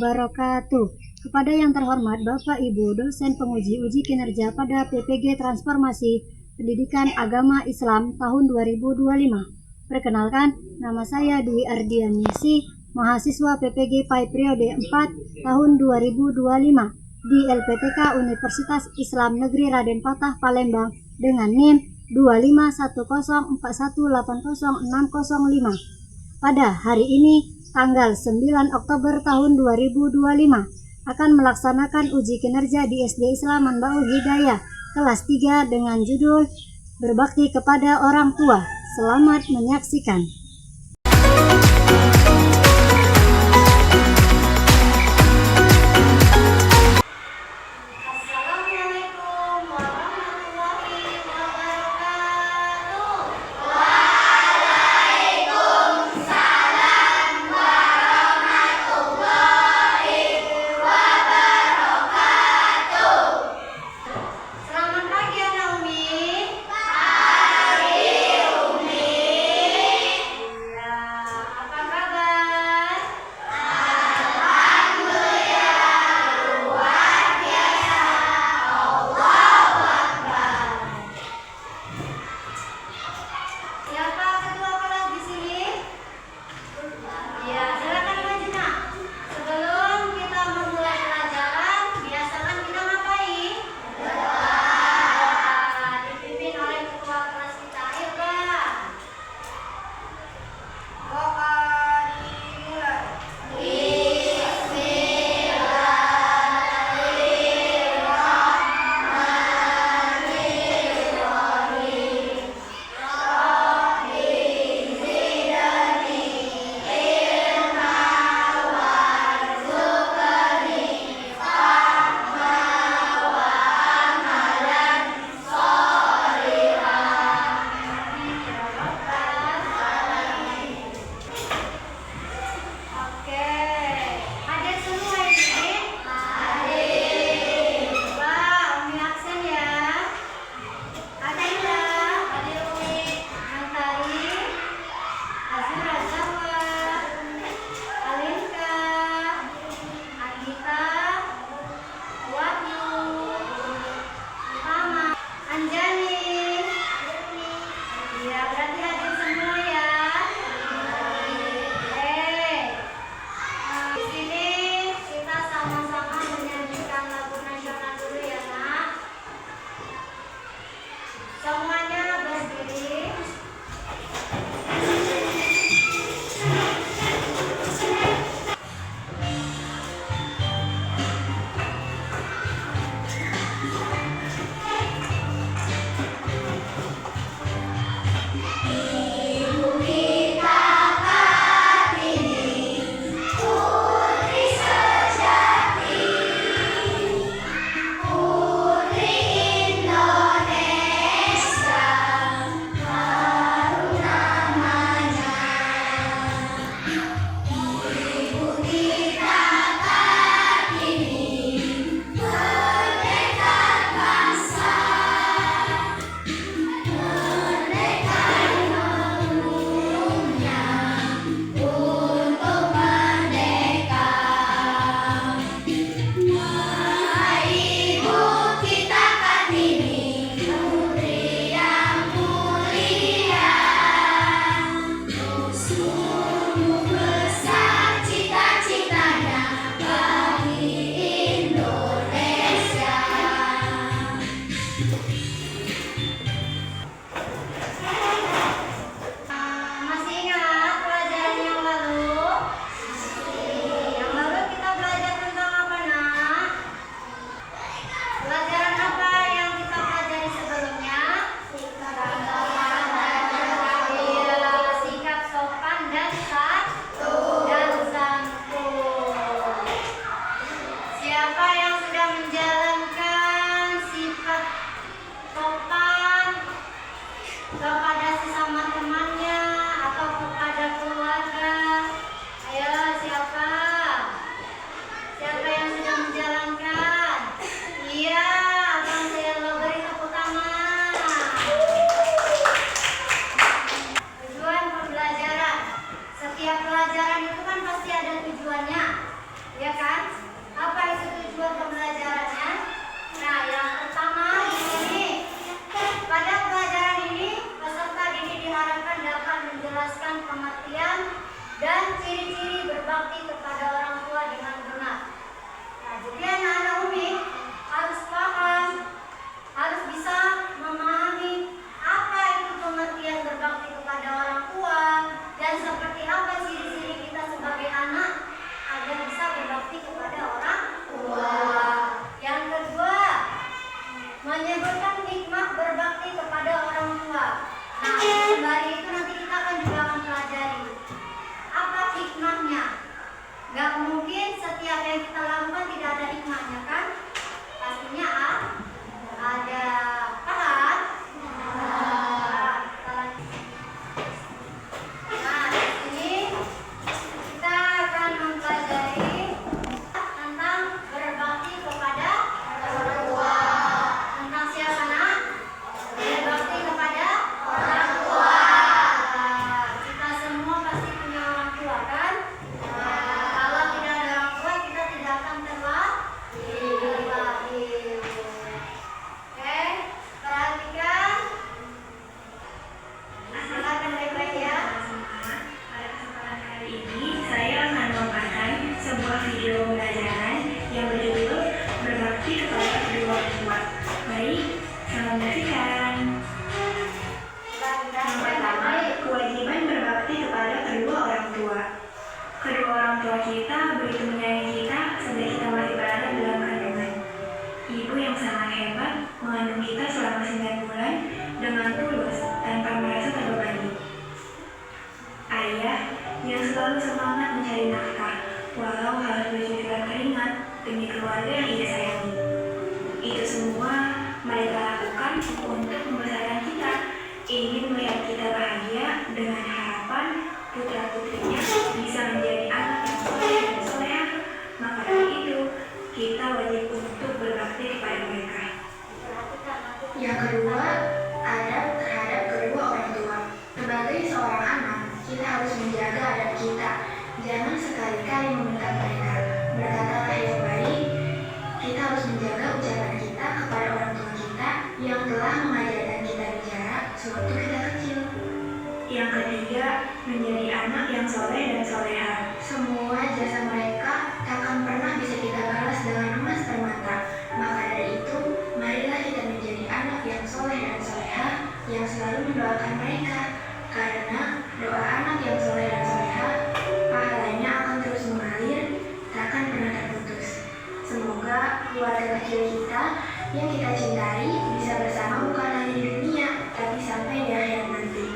wabarakatuh. Kepada yang terhormat Bapak Ibu dosen penguji uji kinerja pada PPG Transformasi Pendidikan Agama Islam tahun 2025. Perkenalkan, nama saya Dwi Ardianisi, mahasiswa PPG PAI periode 4 tahun 2025 di LPTK Universitas Islam Negeri Raden Patah Palembang dengan NIM 25104180605. Pada hari ini, tanggal 9 Oktober tahun 2025, akan melaksanakan uji kinerja di SD Islam Manbaul Hidayah kelas 3 dengan judul Berbakti kepada Orang Tua. Selamat menyaksikan. Ya kan? Apa itu tujuan pembelajarannya? Nah, yang pertama di sini, pada pelajaran ini peserta didik diharapkan dapat menjelaskan pengertian dan ciri-ciri berbakti kepada orang tua dengan benar. Nah, jadi anak-anak Umi harus paham, harus bisa memahami apa itu pengertian berbakti kepada orang tua dan seperti apa ciri-ciri kita sebagai anak agar bisa berbakti kepada orang tua. Yang kedua, menyebutkan hikmah berbakti kepada orang tua. Nah, sembari itu nanti kita akan juga akan pelajari apa hikmahnya. Gak mungkin setiap yang kita lakukan tidak ada hikmahnya kan? Pastinya ada. Paham? Nah, di sini kita akan mempelajari tentang berbakti kepada orang tua. Tentang siapa nak? Berbakti kepada orang tua. Kita semua pasti punya orang tua kan? Kalau tidak ada orang tua kita tidak akan terlahir. Oke, perhatikan. Silakan baik-baik ya. Pada kesempatan kali ini, saya akan memaparkan sebuah video pembelajaran yang berjudul Berbakti kepada Kedua Orang Tua. Baik, selamat menyaksikan. Yang pertama, kewajiban berbakti kepada kedua orang tua. Kedua orang tua kita begitu menyayangi kita sejak kita masih berada dalam kandungan. Ibu yang sangat hebat mengandung kita selama 9 bulan dengan tulus tanpa merasa terbebani. Ayah yang selalu semangat mencari nafkah walau harus berjujuran keringat demi keluarga yang ia sayangi. Itu semua mereka lakukan untuk membesarkan kita, ingin melihat kita bahagia dengan harapan putra-putrinya bisa menjadi anak yang soleh dan solehah. Maka dari itu, kita wajib untuk berbakti kepada mereka. Yang kedua, adab terhadap kedua orang tua. Sebagai seorang anak, kita harus menjaga adab kita. Jangan sekali-kali meminta mereka berkata yang baik. Kita harus menjaga ucapan kita kepada orang tua kita yang telah mengajarkan kita bicara sewaktu kita kecil. Yang ketiga, menjadi anak yang soleh dan solehah. Semua jasa mereka takkan pernah bisa kita balas dengan emas permata. Maka dari itu, marilah kita menjadi anak yang soleh dan solehah yang selalu mendoakan mereka. Karena doa anak yang soleh dan solehah, pahalanya akan terus mengalir, takkan pernah terputus. Semoga keluarga kecil kita yang kita cintai bisa bersama bukan hanya di dunia, tapi sampai di akhirat nanti.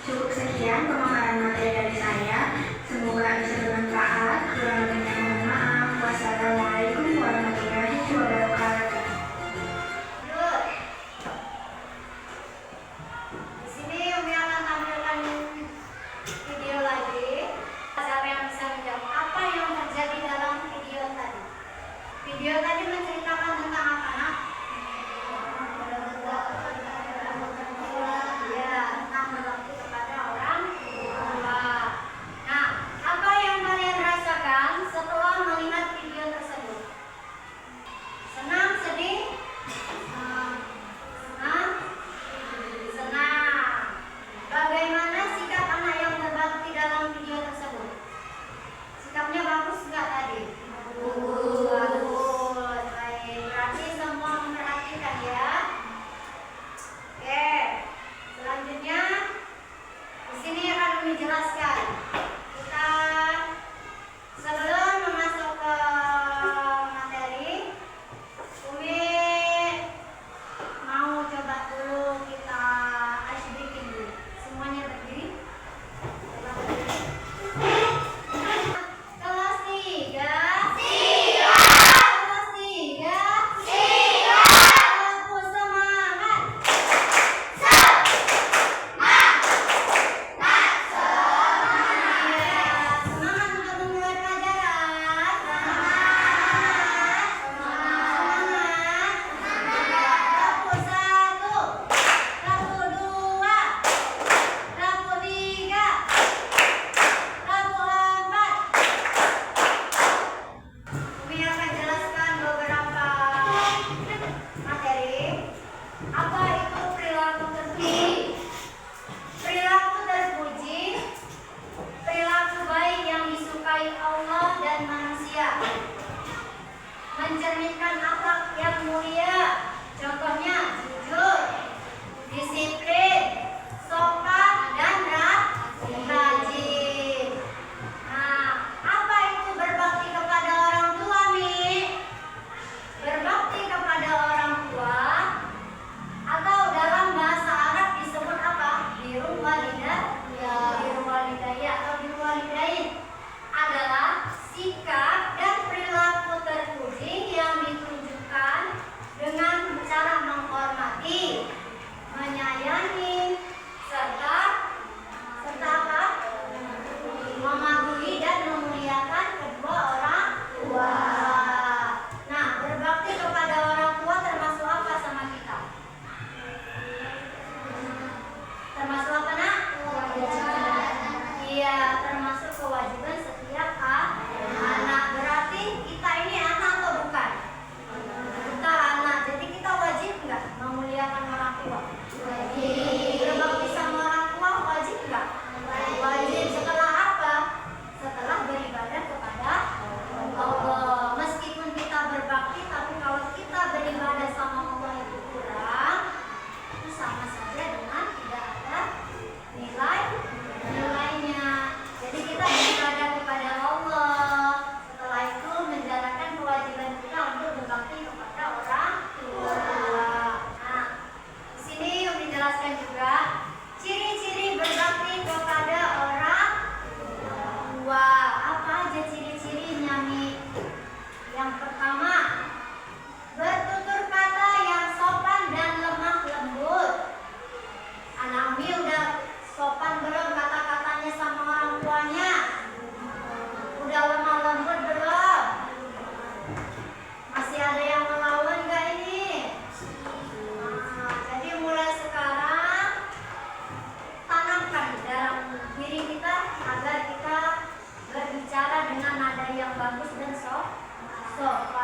Cukup sekian pemaparan materi dari saya. Semoga bisa bermanfaat. Kurang lebihnya mohon maaf. Wassalamualaikum warahmatullahi wabarakatuh. Di sini Umi akan tampilkan video lagi. Siapa yang bisa menjawab apa yang terjadi dalam video tadi? Video tadi menceritakan tentang apa nak? Ya, tentang berbakti kepada orang tua. Nah, apa yang kalian rasakan setelah melihat video tersebut? Senang, sedih? Senang. Bagaimana sikap anak yang berbakti dalam video tersebut? Sikapnya bagus nggak tadi? Bagus. Baik. mencerminkan akhlak yang mulia. Contohnya jujur, disiplin, sopan, dan rajin. Nah, apa itu berbakti kepada orang tua, Mi? Berbakti kepada orang tua atau dalam bahasa Arab disebut apa? Birrul walidayya atau birrul walidain adalah sikap dan perilaku terpuji yang ditunjukkan dengan cara menghormati, menyayangi, serta apa? Mematuhi dan memuliakan kedua orang tua. Nah, berbakti kepada orang tua termasuk apa sama kita? Termasuk apa, Nak? Kewajiban. Iya, termasuk kewajiban setiap anak. Berarti kita ini anak atau bukan? Kita anak. Jadi kita wajib nggak memuliakan orang tua? Wajib. Berbakti sama orang tua wajib nggak? Wajib. Setelah apa? Setelah beribadah kepada Allah. Meskipun kita berbakti, tapi kalau kita beribadah sama Allah itu kurang, itu sama saja dengan tidak ada nilainya. Jadi kita beribadah kepada Allah. Setelah itu menjalankan kewajiban kita untuk berbakti kepada orang tua. Nah, di sini dijelaskan juga ciri-ciri berbakti kepada orang tua. Apa aja ciri-cirinya, Mi? Yang pertama, bertutur kata yang sopan dan lemah lembut. Anak Mi udah sopan belum kata-katanya sama orang tuanya? Udah lemah lembut belum? Masih ada yang melawan gak ini? Nah, jadi mulai sekarang tanamkan dalam diri kita agar kita berbicara dengan nada yang bagus dan sopan.